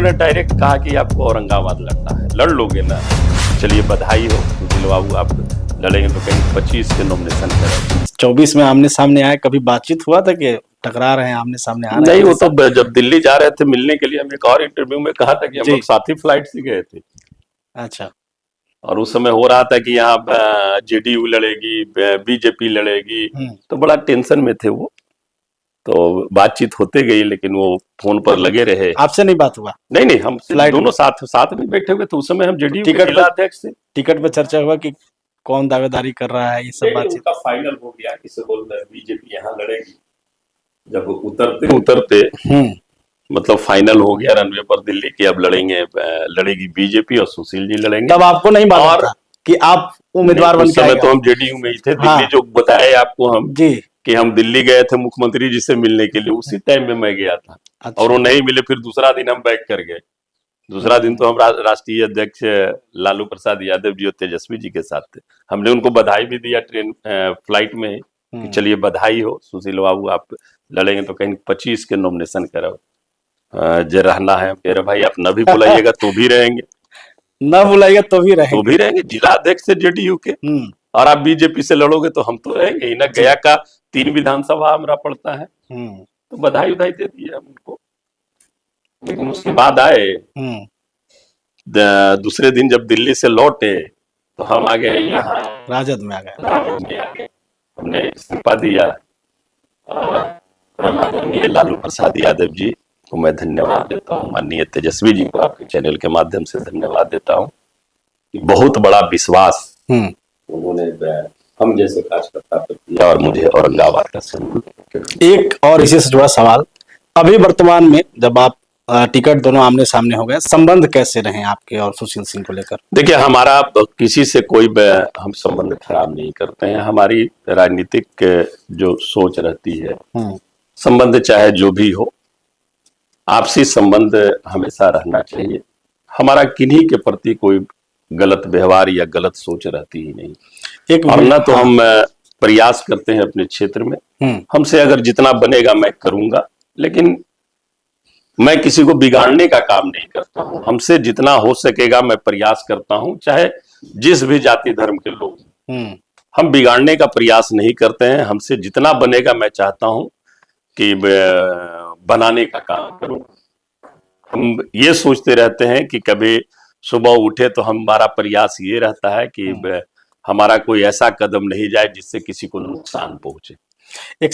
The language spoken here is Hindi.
उन्होंने डायरेक्ट कहा कि आपको औरंगाबाद लड़ना है, लड़ लोगे ना, चलिए बधाई हो सुशील बाबू, आप लड़ेंगे तो कहीं 25 के नॉमिनेशन करें। 24 में आमने सामने आए, कभी बातचीत हुआ था कि टकरा रहे हैं, आमने सामने आ रहे नहीं, हैं? वो तो जब दिल्ली जा रहे थे मिलने के लिए, हम एक और इंटरव्यू में कहा था कि हम लोग साथ ही फ्लाइट से गए थे। अच्छा। और उस समय हो रहा था कि यहाँ जेडीयू लड़ेगी, बीजेपी लड़ेगी, तो बड़ा टेंशन में थे वो। तो बातचीत होते गई, लेकिन वो फोन पर लगे रहे। आपसे नहीं बात हुआ? नहीं, हम दोनों साथ में बैठे हुए थे। उस समय हम जेडीयू के जिला अध्यक्ष थे। टिकट पे चर्चा हुआ कि कौन दावेदारी कर रहा है, ये सब बातचीत? उनका फाइनल हो गया, किसे बोल रहे बीजेपी यहाँ लड़ेगी। जब उतरते मतलब फाइनल हो गया रनवे पर दिल्ली की, अब लड़ेगी बीजेपी और सुशील जी लड़ेंगे। तब आपको नहीं मालूम था कि आप उम्मीदवार बन के आएगा? तो हम जेडीयू में ही थे। दिल्ली जो बताए आपको हम जी कि हम दिल्ली गए थे मुख्यमंत्री जी से मिलने के लिए, उसी टाइम में मैं गया था। अच्छा। और वो नहीं मिले, फिर दूसरा दिन हम बैक कर गए। दूसरा दिन तो हम राष्ट्रीय अध्यक्ष लालू प्रसाद यादव जी और तेजस्वी जी के साथ थे। हमने उनको बधाई भी दिया ट्रेन फ्लाइट में कि चलिए बधाई हो सुशील बाबू, आप लड़ेंगे तो कहीं 25 के नॉमिनेशन करो, जे रहना है। मेरे भाई आप न भी बुलाइएगा तो भी रहेंगे, न बुलाइएगा तो भी रहेंगे, जिला अध्यक्ष से जेडीयू के। और आप बीजेपी से लड़ोगे तो हम तो रहेंगे ही ना। गया का 3 विधानसभा हमारा पड़ता है, तो बधाई दे दी हम उनको। लेकिन उसके बाद आए दूसरे दिन जब दिल्ली से लौटे तो हम आ गए यहाँ राजद में आ गए। हमने इस्तीफा दिया। लालू प्रसाद यादव जी को मैं धन्यवाद देता हूँ, माननीय तेजस्वी जी को आपके चैनल के माध्यम से धन्यवाद देता हूँ कि बहुत बड़ा विश्वास उन्होंने हम जैसे कार्यकर्ता पर किया और मुझे औरंगाबाद का सम्मान। एक और इसी से जुड़ा सवाल, अभी वर्तमान में जब आप टिकट दोनों आमने सामने हो गए, संबंध कैसे रहे आपके और सुशील सिंह को लेकर? देखिए, हमारा किसी से कोई हम संबंध खराब नहीं करते हैं। हमारी राजनीतिक जो सोच रहती है, संबंध चाहे जो भी हो, आपसी संबंध हमेशा रहना चाहिए। हमारा किन्हीं के प्रति कोई गलत व्यवहार या गलत सोच रहती ही नहीं। और न तो हम प्रयास करते हैं अपने क्षेत्र में, हमसे अगर जितना बनेगा मैं करूंगा, लेकिन मैं किसी को बिगाड़ने का काम नहीं करता हूं। हमसे जितना हो सकेगा मैं प्रयास करता हूं, चाहे जिस भी जाति धर्म के लोग। हम बिगाड़ने का प्रयास नहीं करते हैं। हमसे जितना बनेगा मैं चाहता हूं कि बनाने का काम करूं। हम ये सोचते रहते हैं कि कभी सुबह उठे तो हमारा प्रयास ये रहता है कि हमारा कोई ऐसा कदम नहीं जाए जिससे किसी को नुकसान पहुंचे। एक